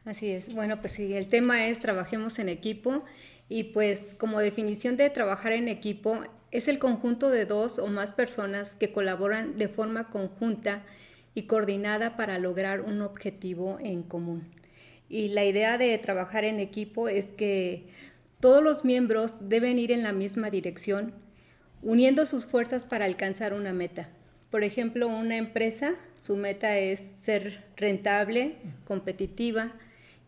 Así es. Bueno, pues sí, el tema es trabajemos en equipo y pues como definición de trabajar en equipo es el conjunto de dos o más personas que colaboran de forma conjunta y coordinada para lograr un objetivo en común. Y la idea de trabajar en equipo es que todos los miembros deben ir en la misma dirección, uniendo sus fuerzas para alcanzar una meta. Por ejemplo, una empresa, su meta es ser rentable, competitiva,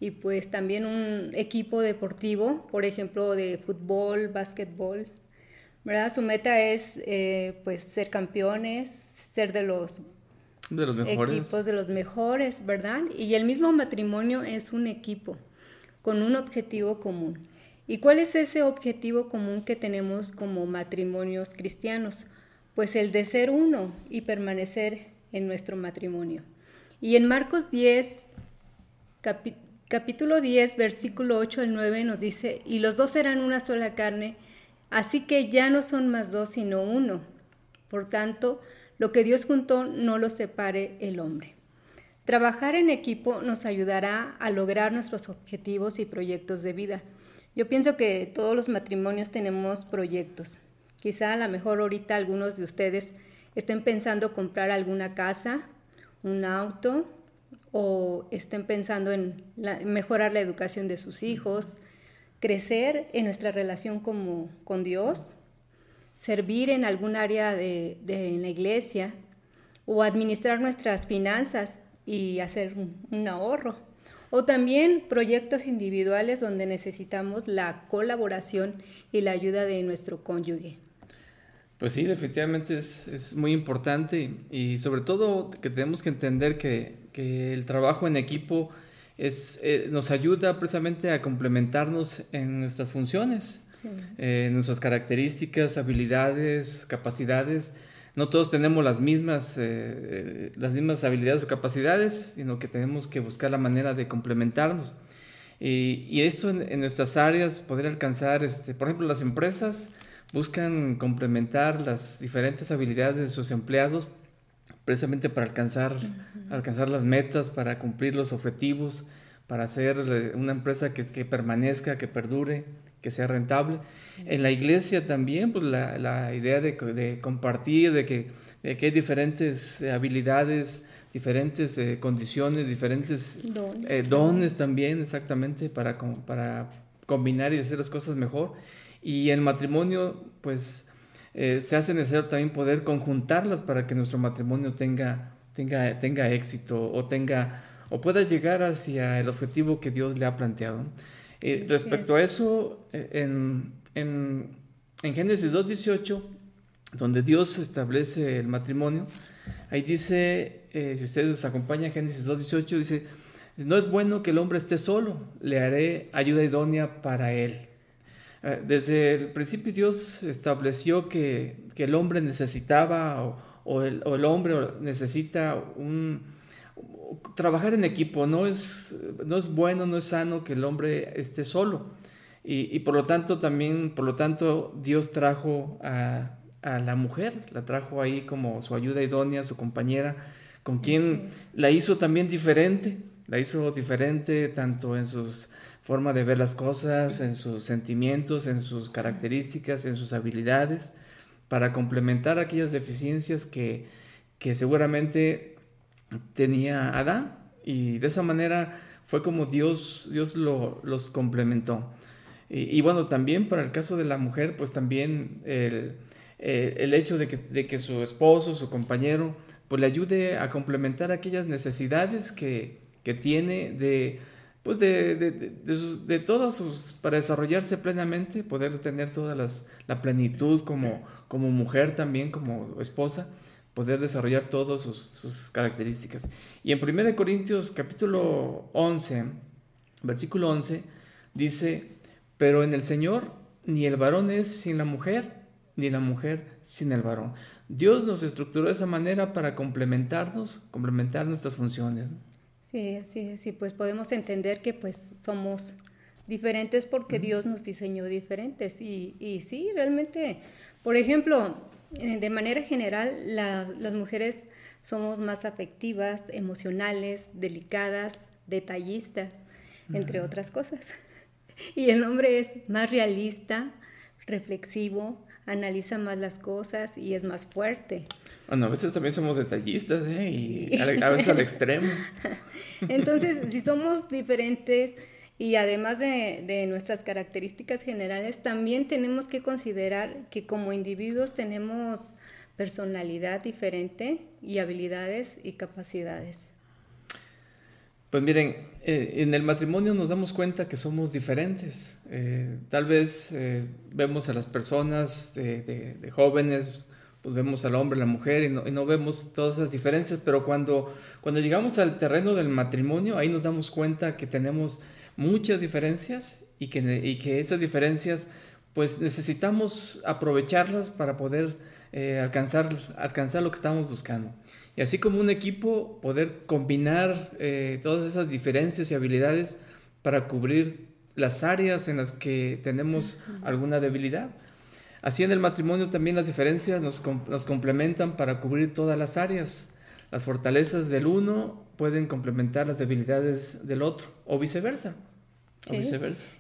y pues también un equipo deportivo, por ejemplo, de fútbol, básquetbol, ¿verdad? Su meta es pues ser campeones, ser De los equipos mejores. de los mejores, ¿verdad? Y el mismo matrimonio es un equipo con un objetivo común. ¿Y cuál es ese objetivo común que tenemos como matrimonios cristianos? Pues el de ser uno y permanecer en nuestro matrimonio. Y en Marcos 10, capítulo 10, versículo 8 al 9 nos dice, y los dos serán una sola carne, así que ya no son más dos, sino uno. Por tanto, lo que Dios juntó no lo separe el hombre. Trabajar en equipo nos ayudará a lograr nuestros objetivos y proyectos de vida. Yo pienso que todos los matrimonios tenemos proyectos. Quizá a lo mejor ahorita algunos de ustedes estén pensando comprar alguna casa, un auto, o estén pensando en mejorar la educación de sus hijos, crecer en nuestra relación con Dios, servir en algún área en la iglesia o administrar nuestras finanzas y hacer un ahorro. O también proyectos individuales donde necesitamos la colaboración y la ayuda de nuestro cónyuge. Pues sí, definitivamente es muy importante y sobre todo que tenemos que entender que el trabajo en equipo nos ayuda precisamente a complementarnos en nuestras funciones, Sí. en nuestras características, habilidades, capacidades. No todos tenemos las mismas habilidades o capacidades, sino que tenemos que buscar la manera de complementarnos. Y esto en nuestras áreas, poder alcanzar, por ejemplo, las empresas buscan complementar las diferentes habilidades de sus empleados precisamente para alcanzar las metas, para cumplir los objetivos, para hacer una empresa que permanezca, que perdure, que sea rentable. En la iglesia también, pues la idea de compartir, de que hay diferentes habilidades, diferentes condiciones, diferentes dones también, exactamente, para combinar y hacer las cosas mejor. Y en matrimonio, pues se hace necesario también poder conjuntarlas para que nuestro matrimonio tenga éxito o pueda llegar hacia el objetivo que Dios le ha planteado. Respecto a eso, en Génesis 2:18, donde Dios establece el matrimonio, ahí dice, si ustedes nos acompañan, Génesis 2:18 dice, no es bueno que el hombre esté solo, le haré ayuda idónea para él. Desde el principio Dios estableció que el hombre necesitaba o el hombre necesita trabajar en equipo. No es bueno, no es sano que el hombre esté solo. Y por lo tanto Dios trajo a la mujer, la trajo ahí como su ayuda idónea, su compañera, con quien la hizo también diferente. La hizo diferente tanto en sus forma de ver las cosas, en sus sentimientos, en sus características, en sus habilidades, para complementar aquellas deficiencias que seguramente tenía Adán. Y de esa manera fue como Dios los complementó. Y bueno, también para el caso de la mujer, pues también el hecho de que su esposo, su compañero, pues le ayude a complementar aquellas necesidades que tiene de todas para desarrollarse plenamente, poder tener toda la plenitud como mujer también, como esposa, poder desarrollar todas sus características. Y en 1 Corintios capítulo 11, versículo 11, dice, pero en el Señor ni el varón es sin la mujer, ni la mujer sin el varón. Dios nos estructuró de esa manera para complementar nuestras funciones. Sí, así es. Y pues podemos entender que pues somos diferentes porque Dios nos diseñó diferentes. Y sí, realmente, por ejemplo, de manera general, las mujeres somos más afectivas, emocionales, delicadas, detallistas. entre otras cosas. Y el hombre es más realista, reflexivo, analiza más las cosas y es más fuerte. Bueno, a veces también somos detallistas, y a veces al extremo. Entonces, si somos diferentes y además de nuestras características generales, también tenemos que considerar que como individuos tenemos personalidad diferente y habilidades y capacidades. Pues miren, en el matrimonio nos damos cuenta que somos diferentes. Tal vez vemos a las personas de jóvenes, pues vemos al hombre, la mujer, y no vemos todas esas diferencias, pero cuando llegamos al terreno del matrimonio, ahí nos damos cuenta que tenemos muchas diferencias y que esas diferencias pues necesitamos aprovecharlas para poder alcanzar lo que estamos buscando. Y así como un equipo, poder combinar todas esas diferencias y habilidades para cubrir las áreas en las que tenemos alguna debilidad. Así en el matrimonio también las diferencias nos complementan para cubrir todas las áreas. Las fortalezas del uno pueden complementar las debilidades del otro, o viceversa. Sí.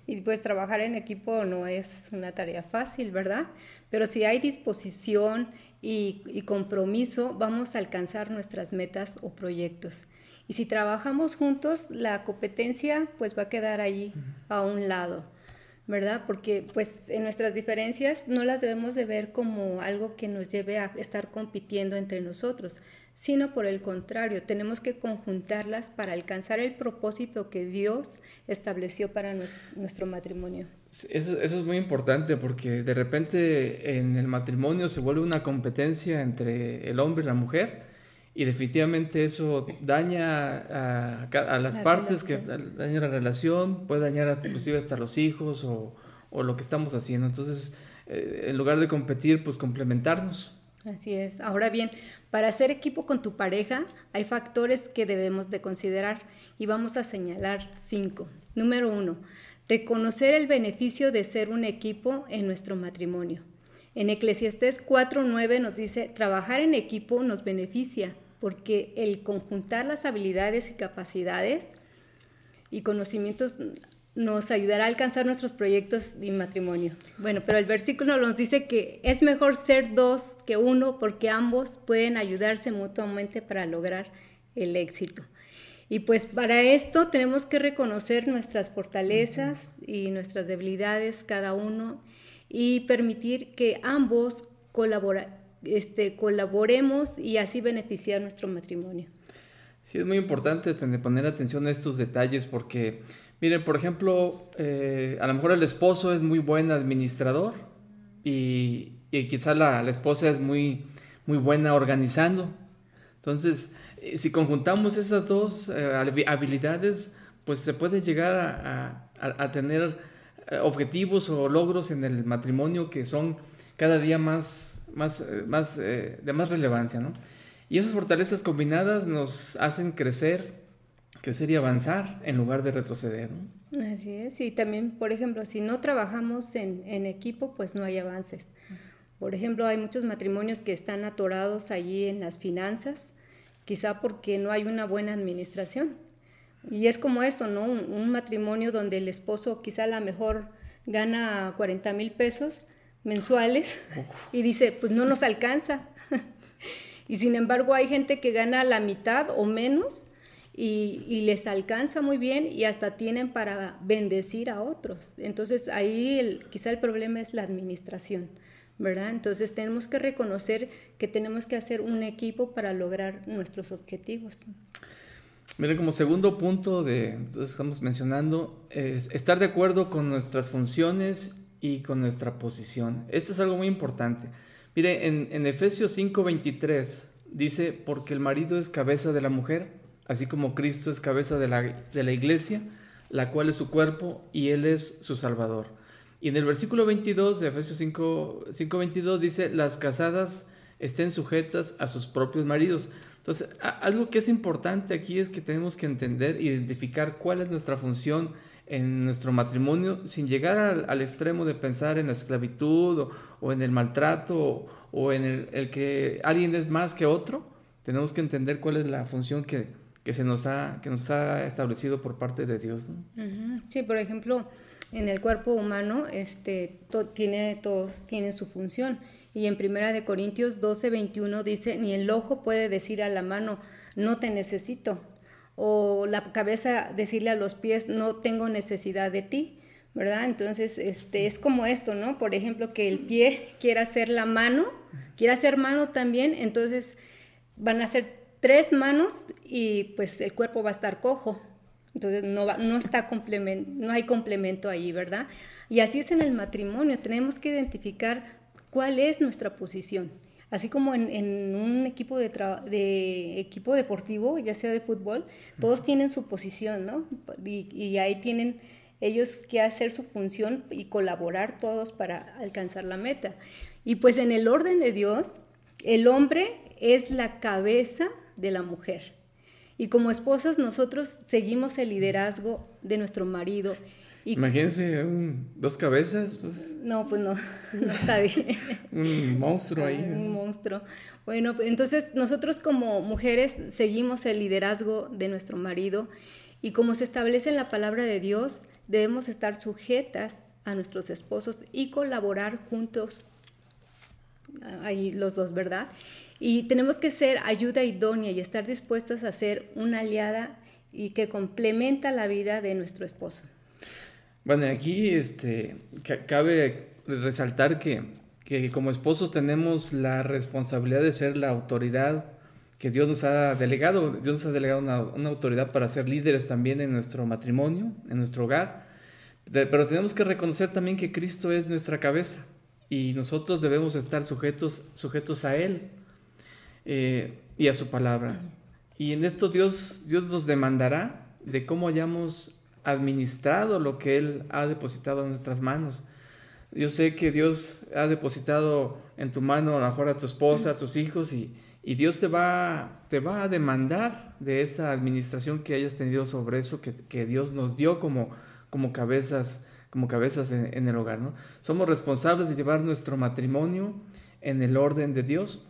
Y pues trabajar en equipo no es una tarea fácil, ¿verdad? Pero si hay disposición y compromiso, vamos a alcanzar nuestras metas o proyectos. Y si trabajamos juntos, la competencia pues va a quedar allí a un lado, ¿verdad? Porque pues en nuestras diferencias no las debemos de ver como algo que nos lleve a estar compitiendo entre nosotros, sino por el contrario, tenemos que conjuntarlas para alcanzar el propósito que Dios estableció para nuestro matrimonio. Eso es muy importante, porque de repente en el matrimonio se vuelve una competencia entre el hombre y la mujer, y definitivamente eso daña a las partes, daña la relación, puede dañar inclusive hasta los hijos o lo que estamos haciendo. Entonces, en lugar de competir, pues complementarnos. Así es. Ahora bien, para hacer equipo con tu pareja hay factores que debemos de considerar y vamos a señalar 5. Número 1, reconocer el beneficio de ser un equipo en nuestro matrimonio. En Eclesiastés 4:9 nos dice, trabajar en equipo nos beneficia porque el conjuntar las habilidades y capacidades y conocimientos nos ayudará a alcanzar nuestros proyectos de matrimonio. Bueno, pero el versículo nos dice que es mejor ser 2 que 1 porque ambos pueden ayudarse mutuamente para lograr el éxito. Y pues para esto tenemos que reconocer nuestras fortalezas y nuestras debilidades cada uno y permitir que ambos colaboremos y así beneficiar nuestro matrimonio. Sí, es muy importante poner atención a estos detalles porque, miren, por ejemplo, a lo mejor el esposo es muy buen administrador y quizá la esposa es muy, muy buena organizando. Entonces, si conjuntamos esas dos habilidades, pues se puede llegar a tener objetivos o logros en el matrimonio que son cada día de más relevancia, ¿no? Y esas fortalezas combinadas nos hacen crecer y avanzar en lugar de retroceder, ¿no? Así es, y también, por ejemplo, si no trabajamos en equipo, pues no hay avances. Por ejemplo, hay muchos matrimonios que están atorados allí en las finanzas, quizá porque no hay una buena administración. Y es como esto, ¿no? Un matrimonio donde el esposo quizá a lo mejor gana 40,000 pesos mensuales y dice, pues no nos alcanza. Y sin embargo hay gente que gana la mitad o menos y les alcanza muy bien y hasta tienen para bendecir a otros. Entonces ahí quizá el problema es la administración, ¿verdad? Entonces tenemos que reconocer que tenemos que hacer un equipo para lograr nuestros objetivos. Miren, como segundo punto estamos mencionando, es estar de acuerdo con nuestras funciones y con nuestra posición. Esto es algo muy importante. Mire, en Efesios 5:23 dice, porque el marido es cabeza de la mujer, así como Cristo es cabeza de la iglesia, la cual es su cuerpo y Él es su Salvador. Y en el versículo 22 de Efesios 5:22 dice, las casadas estén sujetas a sus propios maridos. Entonces, algo que es importante aquí es que tenemos que entender, identificar cuál es nuestra función en nuestro matrimonio, sin llegar al extremo de pensar en la esclavitud o en el maltrato o en el que alguien es más que otro. Tenemos que entender cuál es la función que que nos ha establecido por parte de Dios, ¿no? Ujú. Sí, por ejemplo, en el cuerpo humano, todos tienen su función. Y en 1 Corintios 12:21 dice, ni el ojo puede decir a la mano, no te necesito. O la cabeza decirle a los pies, no tengo necesidad de ti, ¿verdad? Entonces, es como esto, ¿no? Por ejemplo, que el pie quiera hacer mano también, entonces van a ser 3 manos y pues el cuerpo va a estar cojo. Entonces no hay complemento ahí, ¿verdad? Y así es en el matrimonio, tenemos que identificar cuál es nuestra posición. Así como en un equipo equipo deportivo, ya sea de fútbol, todos tienen su posición, ¿no? Y ahí tienen ellos que hacer su función y colaborar todos para alcanzar la meta. Y pues en el orden de Dios, el hombre es la cabeza de la mujer. Y como esposas nosotros seguimos el liderazgo de nuestro marido. Imagínense 2 cabezas, pues. No, pues no está bien. Un monstruo ahí. Un monstruo. Bueno, entonces nosotros como mujeres seguimos el liderazgo de nuestro marido y como se establece en la palabra de Dios, debemos estar sujetas a nuestros esposos y colaborar juntos, ahí los dos, ¿verdad? Y tenemos que ser ayuda idónea y estar dispuestas a ser una aliada y que complementa la vida de nuestro esposo. Bueno, aquí cabe resaltar que como esposos tenemos la responsabilidad de ser la autoridad que Dios nos ha delegado. Dios nos ha delegado una autoridad para ser líderes también en nuestro matrimonio, en nuestro hogar. Pero tenemos que reconocer también que Cristo es nuestra cabeza y nosotros debemos estar sujetos a Él y a su palabra. Y en esto Dios nos demandará de cómo hayamos administrado lo que Él ha depositado en nuestras manos. Yo sé que Dios ha depositado en tu mano a lo mejor a tu esposa, a tus hijos y Dios te va a demandar de esa administración que hayas tenido sobre eso que Dios nos dio como cabezas en el hogar, ¿no? Somos responsables de llevar nuestro matrimonio en el orden de Dios.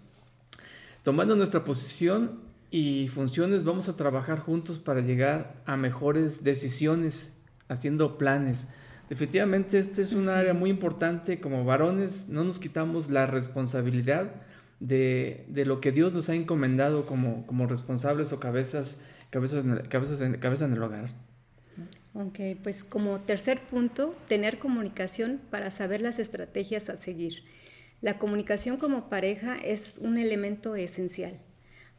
Tomando nuestra posición y funciones, vamos a trabajar juntos para llegar a mejores decisiones, haciendo planes. Definitivamente este es un área muy importante. Como varones no nos quitamos la responsabilidad de lo que Dios nos ha encomendado como responsables o cabezas en el hogar. Ok, pues como tercer punto, tener comunicación para saber las estrategias a seguir. La comunicación como pareja es un elemento esencial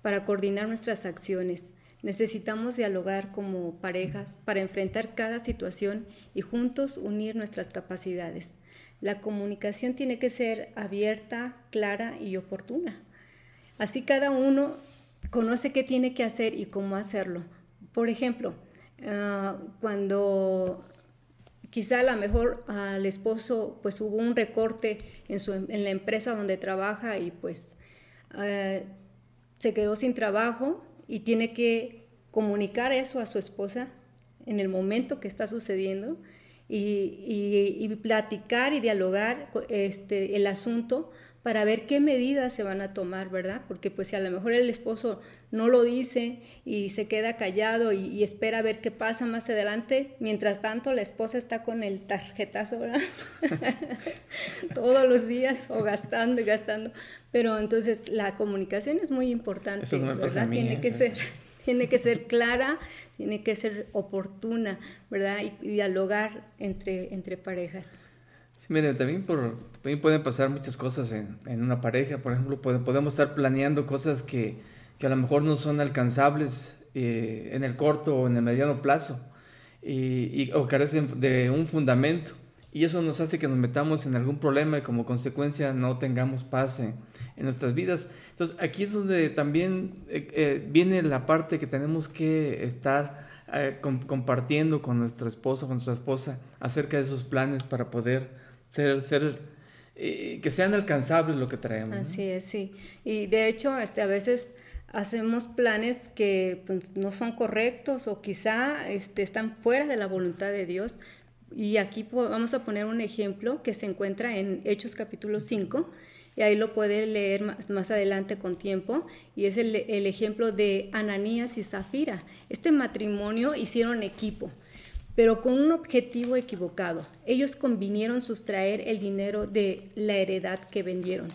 para coordinar nuestras acciones. Necesitamos dialogar como parejas para enfrentar cada situación y juntos unir nuestras capacidades. La comunicación tiene que ser abierta, clara y oportuna. Así cada uno conoce qué tiene que hacer y cómo hacerlo. Por ejemplo, cuando quizá a lo mejor al esposo pues hubo un recorte en la empresa donde trabaja y pues se quedó sin trabajo y tiene que comunicar eso a su esposa en el momento que está sucediendo y platicar y dialogar el asunto para ver qué medidas se van a tomar, ¿verdad? Porque pues si a lo mejor el esposo no lo dice y se queda callado y espera a ver qué pasa más adelante, mientras tanto la esposa está con el tarjetazo, ¿verdad? Todos los días o gastando y gastando. Pero entonces la comunicación es muy importante, eso no me pasa ¿verdad? a mí, Tiene que ser clara, tiene que ser oportuna, ¿verdad? Y dialogar entre parejas. Sí, miren, también pueden pasar muchas cosas en una pareja. Por ejemplo, podemos estar planeando cosas que a lo mejor no son alcanzables en el corto o en el mediano plazo o carecen de un fundamento. Y eso nos hace que nos metamos en algún problema y como consecuencia no tengamos paz en nuestras vidas. Entonces aquí es donde también viene la parte que tenemos que estar compartiendo con nuestro esposo, con nuestra esposa, acerca de esos planes para poder que sean alcanzables lo que traemos. Así es, sí. Y de hecho, a veces hacemos planes que pues, no son correctos o quizá están fuera de la voluntad de Dios. Y aquí vamos a poner un ejemplo que se encuentra en Hechos capítulo 5, Y ahí lo puede leer más adelante con tiempo. Y es el ejemplo de Ananías y Zafira. Este matrimonio hicieron equipo, pero con un objetivo equivocado. Ellos convinieron sustraer el dinero de la heredad que vendieron.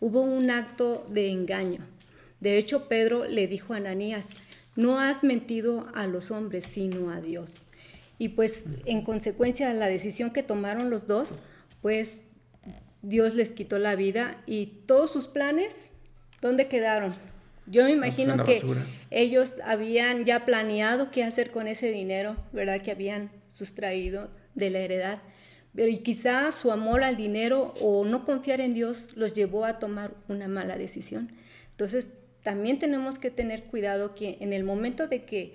Hubo un acto de engaño. De hecho, Pedro le dijo a Ananías: no has mentido a los hombres, sino a Dios. Y pues en consecuencia de la decisión que tomaron los dos, pues Dios les quitó la vida y todos sus planes, ¿dónde quedaron? Yo me imagino que ellos habían ya planeado qué hacer con ese dinero, ¿verdad? Que habían sustraído de la heredad. Pero y quizá su amor al dinero o no confiar en Dios los llevó a tomar una mala decisión. Entonces, también tenemos que tener cuidado que en el momento de que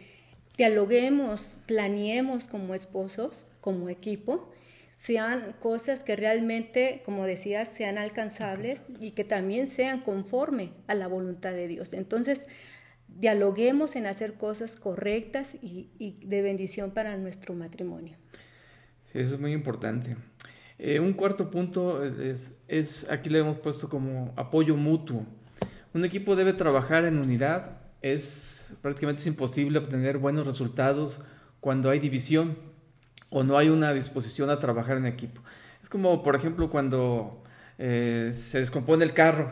dialoguemos, planeemos como esposos, como equipo, sean cosas que realmente, como decías, sean alcanzables y que también sean conforme a la voluntad de Dios. Entonces, dialoguemos en hacer cosas correctas y de bendición para nuestro matrimonio. Sí, eso es muy importante. Un cuarto punto aquí le hemos puesto como apoyo mutuo. Un equipo debe trabajar en unidad. Prácticamente es imposible obtener buenos resultados cuando hay división o no hay una disposición a trabajar en equipo. Es como, por ejemplo, cuando se descompone el carro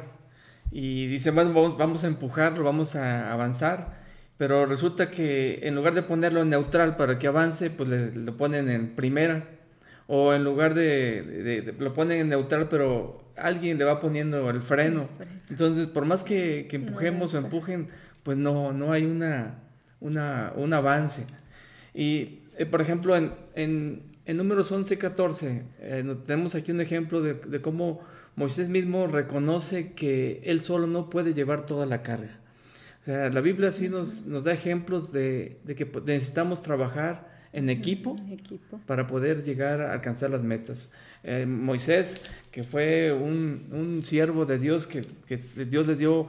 y dicen, bueno, vamos a empujarlo, vamos a avanzar, pero resulta que en lugar de ponerlo en neutral para que avance, pues lo ponen en primera, o en lugar lo ponen en neutral, pero alguien le va poniendo el freno. Entonces, por más que empujemos o empujen, pues no hay un avance. Y, por ejemplo, en Números 11:14, tenemos aquí un ejemplo de cómo Moisés mismo reconoce que él solo no puede llevar toda la carga. O sea, la Biblia sí nos da ejemplos de que necesitamos trabajar en equipo para poder llegar a alcanzar las metas. Moisés, que fue un siervo de Dios, que Dios le dio,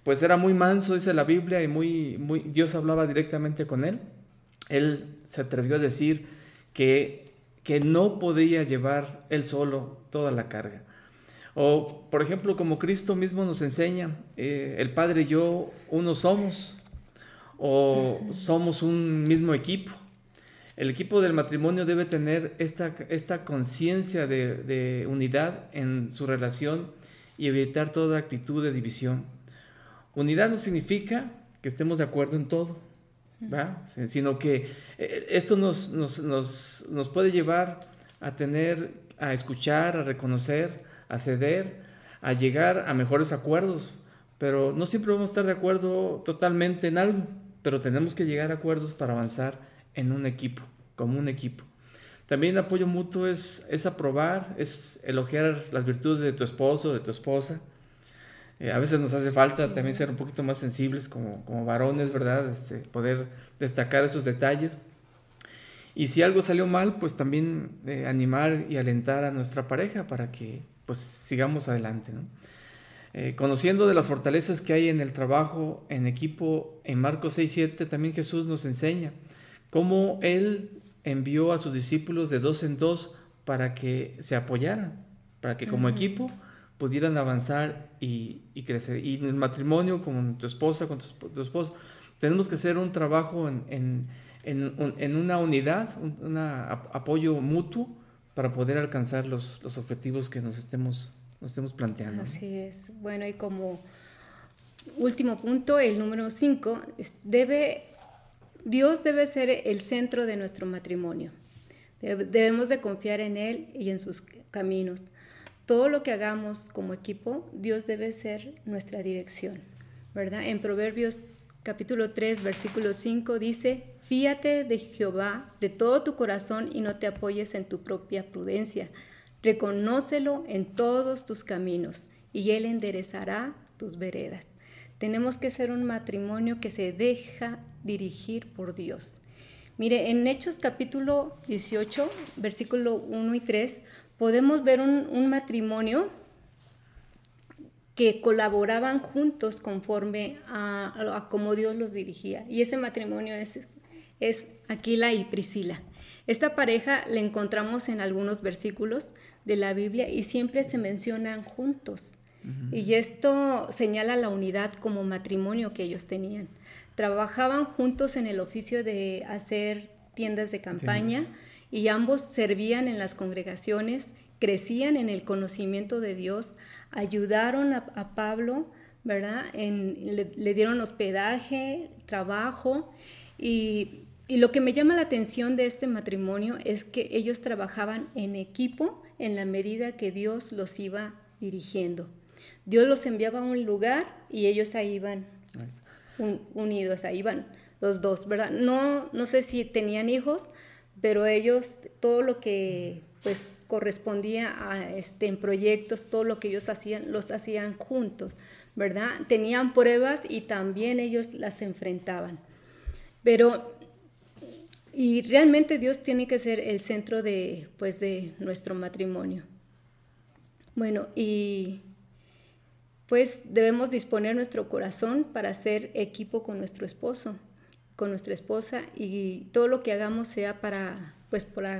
pues era muy manso, dice la Biblia, y Dios hablaba directamente con él. Él se atrevió a decir que no podía llevar él solo toda la carga. O, por ejemplo, como Cristo mismo nos enseña, el Padre y yo uno somos, o somos un mismo equipo. El equipo del matrimonio debe tener esta conciencia de unidad en su relación y evitar toda actitud de división. Unidad no significa que estemos de acuerdo en todo, ¿va? Sino que esto nos puede llevar a escuchar, a reconocer, a ceder, a llegar a mejores acuerdos. Pero no siempre vamos a estar de acuerdo totalmente en algo, pero tenemos que llegar a acuerdos para avanzar en un equipo, como un equipo. También apoyo mutuo es aprobar, es elogiar las virtudes de tu esposo, de tu esposa. A veces nos hace falta también ser un poquito más sensibles como varones, ¿verdad? Poder destacar esos detalles. Y si algo salió mal, pues también animar y alentar a nuestra pareja para que pues sigamos adelante, ¿no? Conociendo de las fortalezas que hay en el trabajo en equipo, en Marcos 6:7 también Jesús nos enseña cómo Él envió a sus discípulos de 2 en 2 para que se apoyaran, para que como equipo pudieran avanzar y crecer. Y en el matrimonio, con tu esposa, con tu esposo, tenemos que hacer un trabajo en una unidad, un apoyo mutuo para poder alcanzar los objetivos que nos estemos planteando. Así es. Bueno, y como último punto, el número 5, Dios debe ser el centro de nuestro matrimonio. Debemos de confiar en Él y en sus caminos. Todo lo que hagamos como equipo, Dios debe ser nuestra dirección, ¿verdad? En Proverbios capítulo 3, versículo 5 dice: fíate de Jehová de todo tu corazón y no te apoyes en tu propia prudencia. Reconócelo en todos tus caminos y Él enderezará tus veredas. Tenemos que ser un matrimonio que se deja dirigir por Dios. Mire, en Hechos capítulo 18, versículo 1 y 3, podemos ver un matrimonio que colaboraban juntos conforme a cómo Dios los dirigía. Y ese matrimonio es Aquila y Priscila. Esta pareja la encontramos en algunos versículos de la Biblia y siempre se mencionan juntos. Y esto señala la unidad como matrimonio que ellos tenían. Trabajaban juntos en el oficio de hacer tiendas de campaña y ambos servían en las congregaciones, crecían en el conocimiento de Dios, ayudaron a Pablo, ¿verdad? Le dieron hospedaje, trabajo y lo que me llama la atención de este matrimonio es que ellos trabajaban en equipo en la medida que Dios los iba dirigiendo. Dios los enviaba a un lugar y ellos ahí iban unidos, ahí iban los dos, ¿verdad? No sé si tenían hijos, pero ellos, todo lo que pues correspondía en proyectos, todo lo que ellos hacían, los hacían juntos, ¿verdad? Tenían pruebas y también ellos las enfrentaban. Y realmente Dios tiene que ser el centro de nuestro matrimonio. Bueno, y pues debemos disponer nuestro corazón para hacer equipo con nuestro esposo, con nuestra esposa, y todo lo que hagamos sea para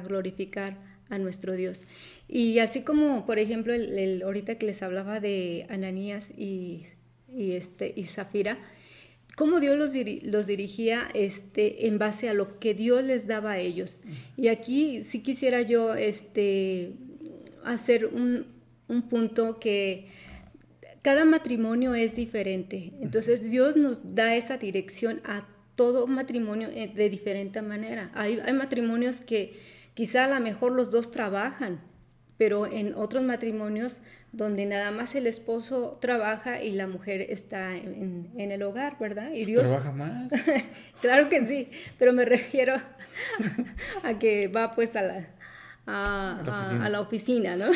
glorificar a nuestro Dios. Y así como, por ejemplo, ahorita que les hablaba de Ananías y Zafira, cómo Dios los dirigía en base a lo que Dios les daba a ellos. Y aquí sí quisiera yo hacer un punto que cada matrimonio es diferente. Entonces Dios nos da esa dirección a todo matrimonio de diferente manera. Hay matrimonios que quizá a lo mejor los dos trabajan, pero en otros matrimonios donde nada más el esposo trabaja y la mujer está en el hogar, ¿verdad? Y Dios ¿trabaja más? Claro que sí, pero me refiero a que va pues a la oficina, ¿no?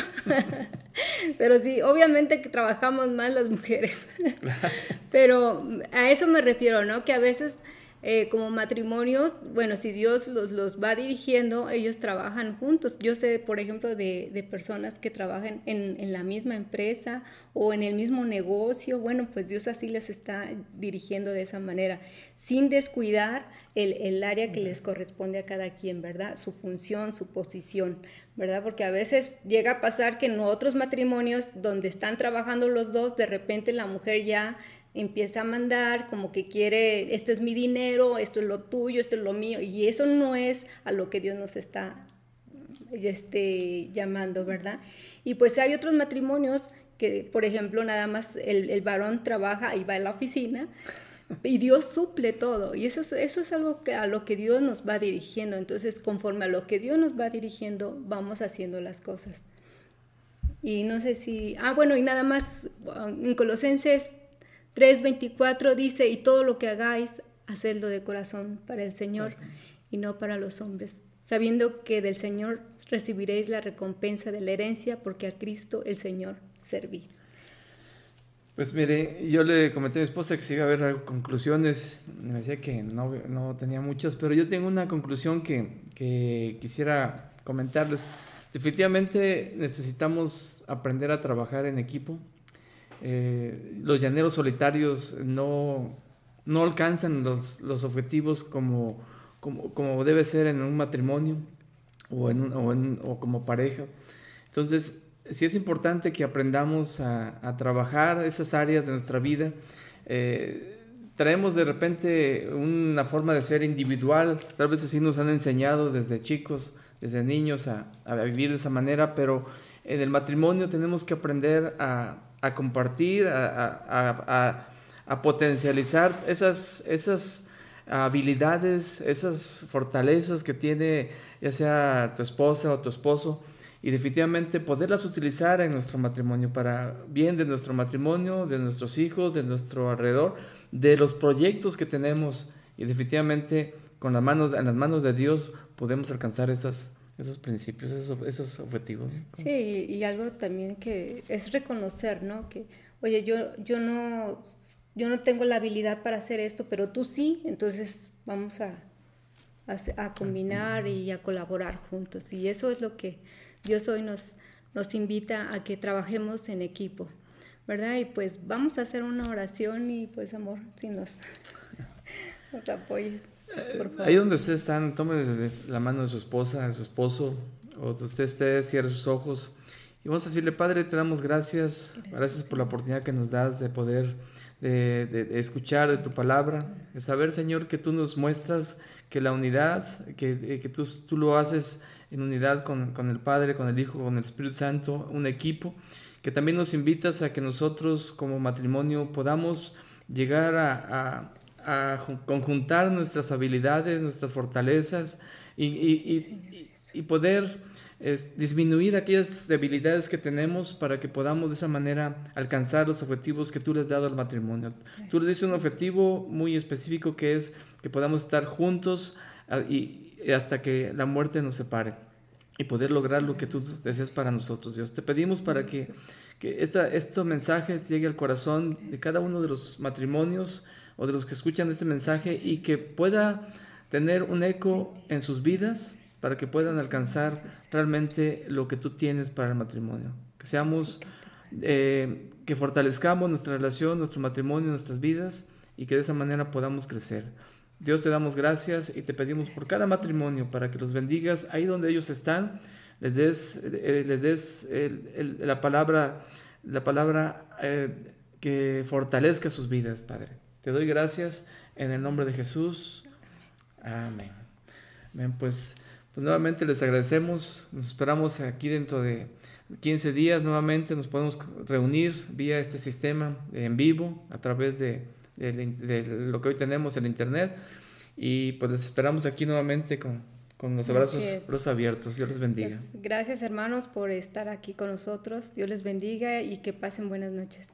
Pero sí, obviamente que trabajamos más las mujeres, pero a eso me refiero, ¿no? Que a veces como matrimonios, bueno, si Dios los va dirigiendo, ellos trabajan juntos. Yo sé, por ejemplo, de personas que trabajan en la misma empresa o en el mismo negocio. Bueno, pues Dios así les está dirigiendo de esa manera, sin descuidar el área que les corresponde a cada quien, ¿verdad? Su función, su posición, ¿verdad? Porque a veces llega a pasar que en otros matrimonios donde están trabajando los dos, de repente la mujer ya empieza a mandar, como que quiere, este es mi dinero, esto es lo tuyo, esto es lo mío, y eso no es a lo que Dios nos está llamando, ¿verdad? Y pues hay otros matrimonios que, por ejemplo, nada más el varón trabaja y va a la oficina y Dios suple todo, y eso es algo a lo que Dios nos va dirigiendo. Entonces, conforme a lo que Dios nos va dirigiendo, vamos haciendo las cosas. Y no sé si... bueno, y nada más, en Colosenses 3:24 dice, y todo lo que hagáis, hacedlo de corazón para el Señor y no para los hombres, sabiendo que del Señor recibiréis la recompensa de la herencia, porque a Cristo el Señor servís. Pues mire, yo le comenté a mi esposa que si iba a haber conclusiones, me decía que no tenía muchas, pero yo tengo una conclusión que quisiera comentarles. Definitivamente necesitamos aprender a trabajar en equipo. Los llaneros solitarios no alcanzan los objetivos como debe ser en un matrimonio o como pareja. Entonces, sí es importante que aprendamos a trabajar esas áreas de nuestra vida. Traemos de repente una forma de ser individual, tal vez así nos han enseñado desde chicos, desde niños a vivir de esa manera, pero en el matrimonio tenemos que aprender a compartir, a potencializar esas habilidades, esas fortalezas que tiene ya sea tu esposa o tu esposo, y definitivamente poderlas utilizar en nuestro matrimonio para bien de nuestro matrimonio, de nuestros hijos, de nuestro alrededor, de los proyectos que tenemos, y definitivamente en las manos de Dios podemos alcanzar esos principios, esos objetivos, ¿no? Sí, y algo también que es reconocer, ¿no? Que, oye, yo no tengo la habilidad para hacer esto, pero tú sí, entonces vamos a combinar y a colaborar juntos. Y eso es lo que Dios hoy nos invita a que trabajemos en equipo, ¿verdad? Y pues vamos a hacer una oración y pues, amor, si nos apoyes. Ahí donde ustedes están, tomen la mano de su esposa, de su esposo, o de usted cierre sus ojos Y vamos a decirle, Padre, te damos gracias por la oportunidad que nos das de poder de escuchar de tu palabra, de saber, Señor, que tú nos muestras que la unidad, que tú lo haces en unidad con el Padre, con el Hijo, con el Espíritu Santo, un equipo, que también nos invitas a que nosotros como matrimonio podamos llegar a conjuntar nuestras habilidades, nuestras fortalezas y poder disminuir aquellas debilidades que tenemos para que podamos de esa manera alcanzar los objetivos que tú les has dado al matrimonio. Tú le dices un objetivo muy específico que es que podamos estar juntos y hasta que la muerte nos separe y poder lograr lo que tú deseas para nosotros, Dios. Te pedimos para que estos mensajes lleguen al corazón de cada uno de los matrimonios o de los que escuchan este mensaje y que pueda tener un eco en sus vidas para que puedan alcanzar realmente lo que tú tienes para el matrimonio. Que seamos, que fortalezcamos nuestra relación, nuestro matrimonio, nuestras vidas y que de esa manera podamos crecer. Dios, te damos gracias y te pedimos por cada matrimonio para que los bendigas ahí donde ellos están, les des la palabra que fortalezca sus vidas, Padre. Te doy gracias en el nombre de Jesús. Amén. Amén. Pues nuevamente les agradecemos. Nos esperamos aquí dentro de 15 días. Nuevamente nos podemos reunir vía este sistema en vivo a través de lo que hoy tenemos en internet. Y pues les esperamos aquí nuevamente con los brazos abiertos. Dios les bendiga. Gracias, hermanos, por estar aquí con nosotros. Dios les bendiga y que pasen buenas noches.